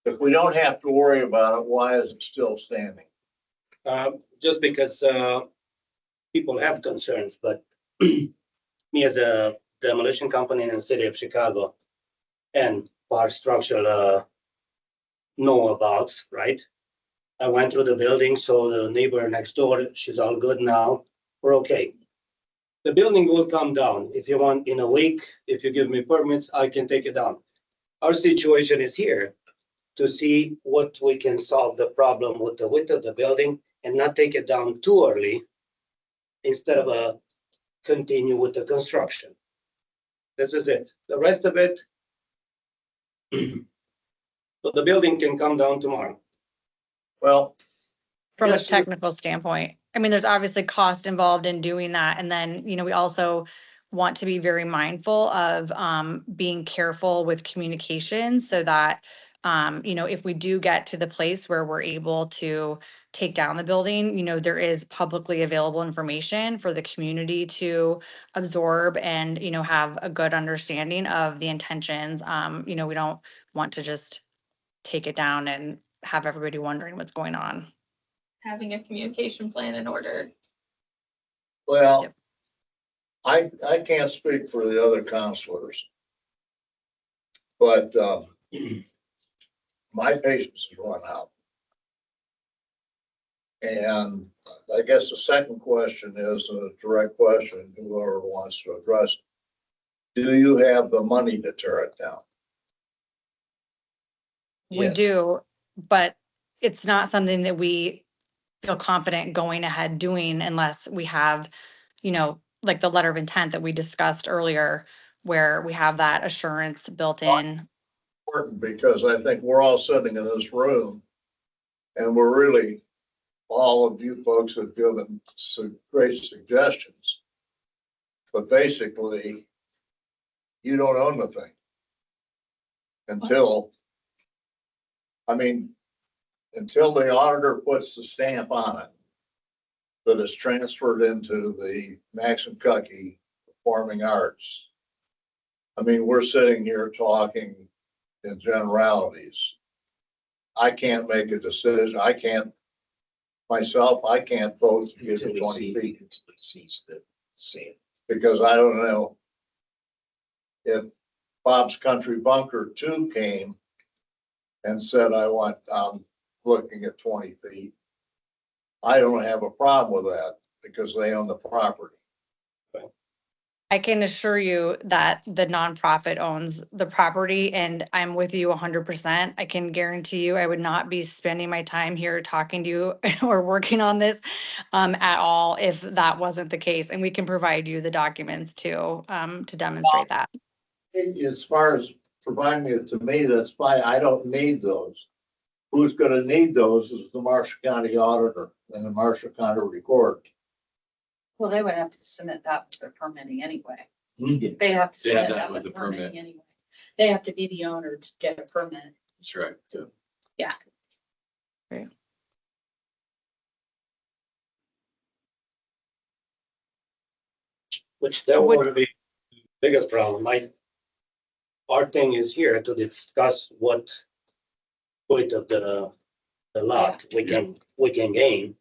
If we don't have to worry about it, why is it still standing? Just because people have concerns, but me as a demolition company in the city of Chicago, and power structure know about, right? I went through the building, so the neighbor next door, she's all good now. We're okay. The building will come down. If you want in a week, if you give me permits, I can take it down. Our situation is here to see what we can solve the problem with the width of the building and not take it down too early instead of continue with the construction. This is it. The rest of it, so the building can come down tomorrow. Well, From a Yes, sir. technical standpoint. I mean, there's obviously cost involved in doing that. And then, we also want to be very mindful of being careful with communication so that, if we do get to the place where we're able to take down the building, there is publicly available information for the community to absorb and, have a good understanding of the intentions. We don't want to just take it down and have everybody wondering what's going on. Having a communication plan in order. well, Yep. I can't speak for the other counselors. But, my patience has run out. And I guess the second question is a direct question, whoever wants to address it. Do you have the money to tear it down? We Yes. do, but it's not something that we feel confident going ahead doing unless we have, like the letter of intent that we discussed earlier, where we have that assurance built in. Important, because I think we're all sitting in this room and we're really, all of you folks have given some great suggestions. But basically, you don't own the thing until, until the auditor puts the stamp on it that is transferred into the Maxim Cucky Performing Arts. We're sitting here talking in generalities. I can't make a decision. I can't vote to give it 20 feet. Because I don't know if Bob's Country Bunker 2 came and said, I'm looking at 20 feet. I don't have a problem with that because they own the property. I can assure you that the nonprofit owns the property and I'm with you 100%. I can guarantee you I would not be spending my time here talking to you or working on this at all if that wasn't the case. And we can provide you the documents to demonstrate that. As far as providing it to me, that's fine. I don't need those. Who's gonna need those is the Marshall County Auditor and the Marshall County Recorder. Well, they would have to submit that with their permitting anyway. Hmm. They'd have to They have submit that that with with the permit. permitting anyway. They have to be the owner to get a permit. That's right. Yeah. Which that would be the biggest problem. Our thing is here to discuss what point of the lot we can gain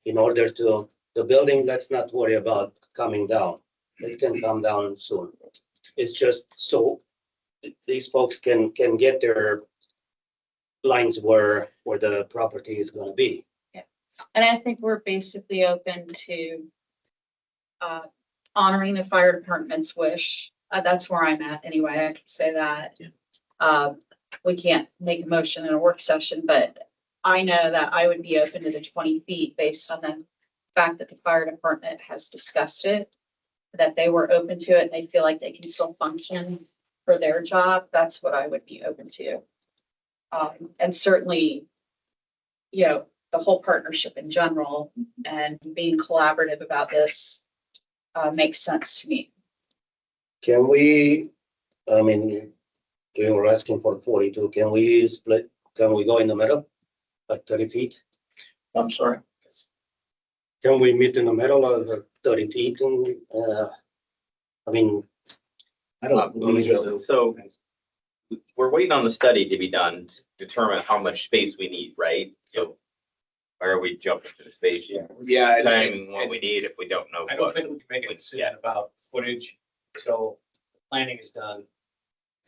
in order to, the building, let's not worry about coming down. It can come down soon. It's just so these folks can get their lines where the property is gonna be. And I think we're basically open to honoring the fire department's wish. That's where I'm at anyway. I could say that. We can't make a motion in a work session, but I know that I would be open to the 20 feet based on the fact that the fire department has discussed it, that they were open to it and they feel like they can still function for their job. That's what I would be open to. And certainly, the whole partnership in general and being collaborative about this makes sense to me. Can we, you were asking for 42, can we split, can we go in the middle at 30 feet? I'm sorry. Can we meet in the middle of the 30 feet and, I don't believe so. So we're waiting on the study to be done to determine how much space we need, right? So why are we jumping to the space? Yeah. Saying what we need if we don't know I don't what. think we can make a decision about footage until planning is done.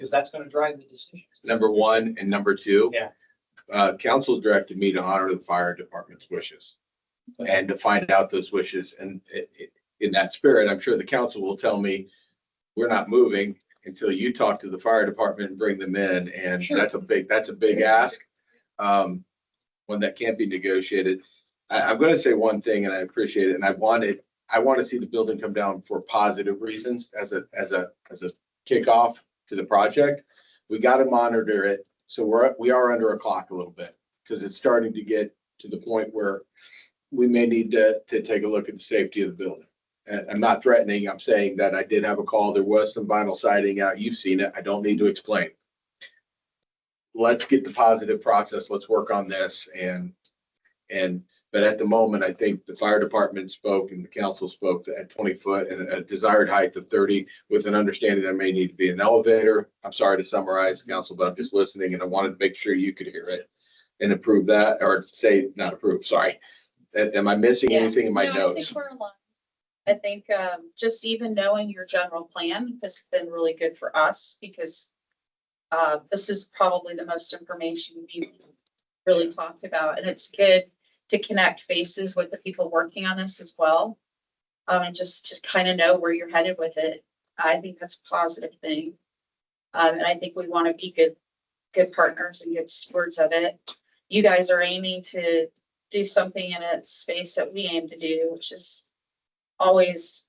because that's gonna drive the decision. Number one, and number two. Yeah. Council directed me to honor the fire department's wishes and to find out those wishes. And in that spirit, I'm sure the council will tell me, we're not moving until you talk to the fire department and bring them in. And Sure. that's a big ask. One that can't be negotiated. I'm going to say one thing, and I appreciate it. And I want to see the building come down for positive reasons as a kickoff to the project. We got to monitor it. So we are under a clock a little bit because it's starting to get to the point where we may need to take a look at the safety of the building. And I'm not threatening. I'm saying that I did have a call. There was some vinyl siding out. You've seen it. I don't need to explain. Let's get the positive process. Let's work on this. But at the moment, I think the fire department spoke and the council spoke at 20 foot and a desired height of 30 with an understanding there may need to be an elevator. I'm sorry to summarize, council, but I'm just listening and I wanted to make sure you could hear it and approve that, or say not approve, sorry. Am I missing anything in my No, I notes? think we're aligned. I think just even knowing your general plan has been really good for us because this is probably the most information we've really talked about. And it's good to connect faces with the people working on this as well. And just to kind of know where you're headed with it. I think that's a positive thing. And I think we want to be good partners and good stewards of it. You guys are aiming to do something in a space that we aim to do, which is always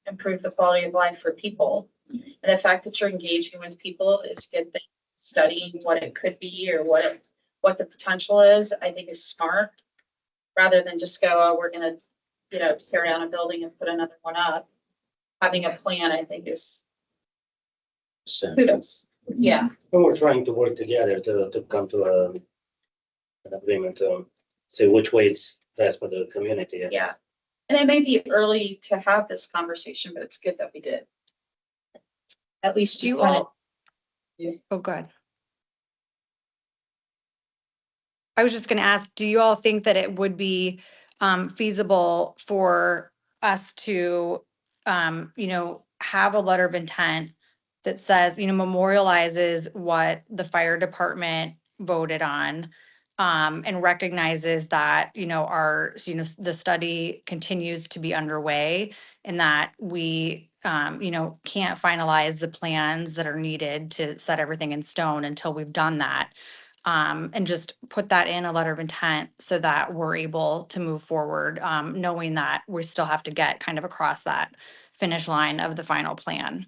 improve the quality of life for people. And the fact that you're engaging with people is a good thing. Studying what it could be or what the potential is, I think is smart. Rather than just go, oh, we're gonna, tear down a building and put another one up. Having a plan, I think, is kudos. Yeah. And we're trying to work together to come to an agreement to see which way is best for the community. Yeah. And it may be early to have this conversation, but it's good that we did. At least Do you kind all? Oh, good. I was just gonna ask, do you all think that it would be feasible for us to, have a letter of intent that says, memorializes what the fire department voted on, and recognizes that, the study continues to be underway and that we, can't finalize the plans that are needed to set everything in stone until we've done that. And just put that in a letter of intent so that we're able to move forward, knowing that we still have to get kind of across that finish line of the final plan.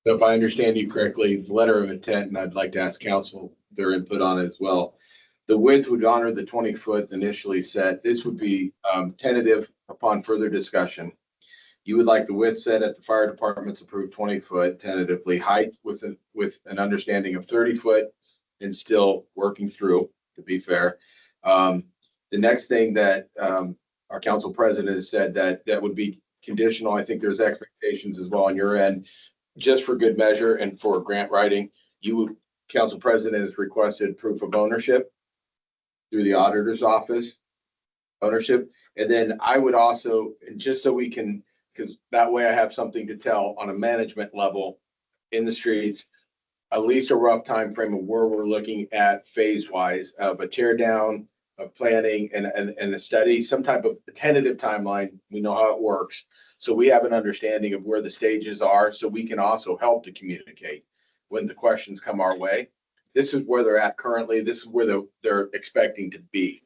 So if I understand you correctly, the letter of intent, and I'd like to ask council their input on it as well. The width would honor the 20 foot initially set. This would be tentative upon further discussion. You would like the width set at the fire department's approved 20 foot tentatively, height with an understanding of 30 foot and still working through, to be fair. The next thing that our council president has said that would be conditional. I think there's expectations as well on your end, just for good measure and for grant writing. Council president has requested proof of ownership through the auditor's office ownership. And then I would also, and just so we can, because that way I have something to tell on a management level in the streets, at least a rough time frame of where we're looking at phase wise of a tear down, of planning and a study, some type of tentative timeline. We know how it works. So we have an understanding of where the stages are, so we can also help to communicate when the questions come our way. This is where they're at currently. This is where they're expecting to be.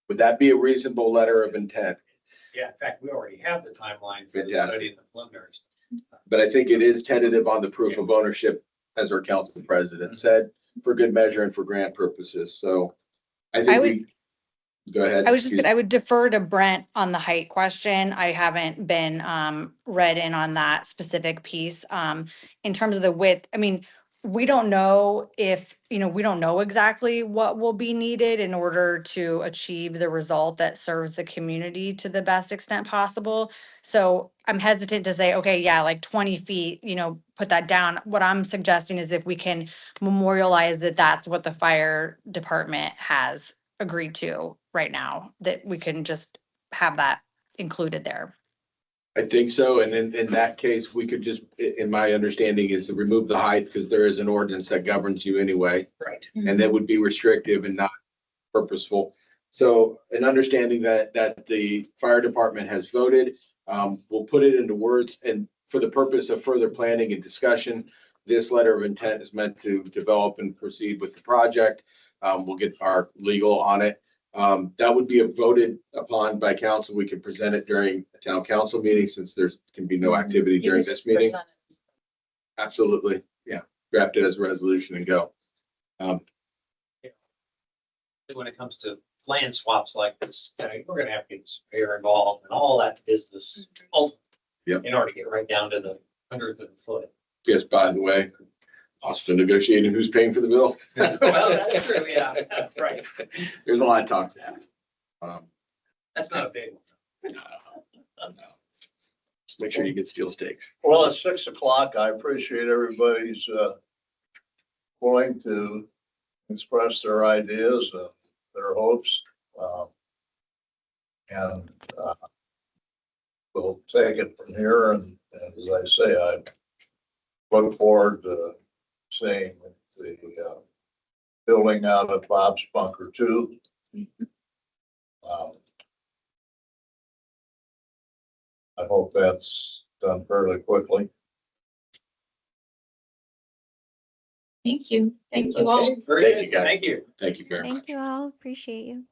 Would that be a reasonable letter of intent? Yeah, in fact, we already have the timeline for the Fantastic. study and the preliminaries. But I think it is tentative on the proof of ownership, as our council president said, for good measure and for grant purposes. So I think go ahead. I would defer to Brent on the height question. I haven't been read in on that specific piece. In terms of the width, I mean, we don't know if, we don't know exactly what will be needed in order to achieve the result that serves the community to the best extent possible. So I'm hesitant to say, okay, yeah, like 20 feet, put that down. What I'm suggesting is if we can memorialize that that's what the fire department has agreed to right now, that we can just have that included there. I think so. And in that case, we could just, in my understanding is to remove the height because there is an ordinance that governs you anyway. Right. And that would be restrictive and not purposeful. So an understanding that the fire department has voted, we'll put it into words and for the purpose of further planning and discussion, this letter of intent is meant to develop and proceed with the project. We'll get our legal on it. That would be voted upon by council. We can present it during a town council meeting since there's can be no activity during this meeting. Absolutely. Yeah. Draft it as a resolution and go. When it comes to land swaps like this, we're gonna have to get surveyor involved and all that business. Yep. In order to get right down to the hundredth of a foot. Yes, by the way, also negotiating who's paying for the bill. Well, that's true, yeah, right. There's a lot of talks to have. That's not a big one. No. Just make sure you get steel stakes. Well, it's 6 o'clock. I appreciate everybody's willing to express their ideas and their hopes. And we'll take it from here. And as I say, I look forward to seeing the building out at Bob's Bunker too. I hope that's done fairly quickly. Thank you. Thank you all. Okay, very Thank good. you, guys. Thank you. Thank you very much. Thank you all. Appreciate you.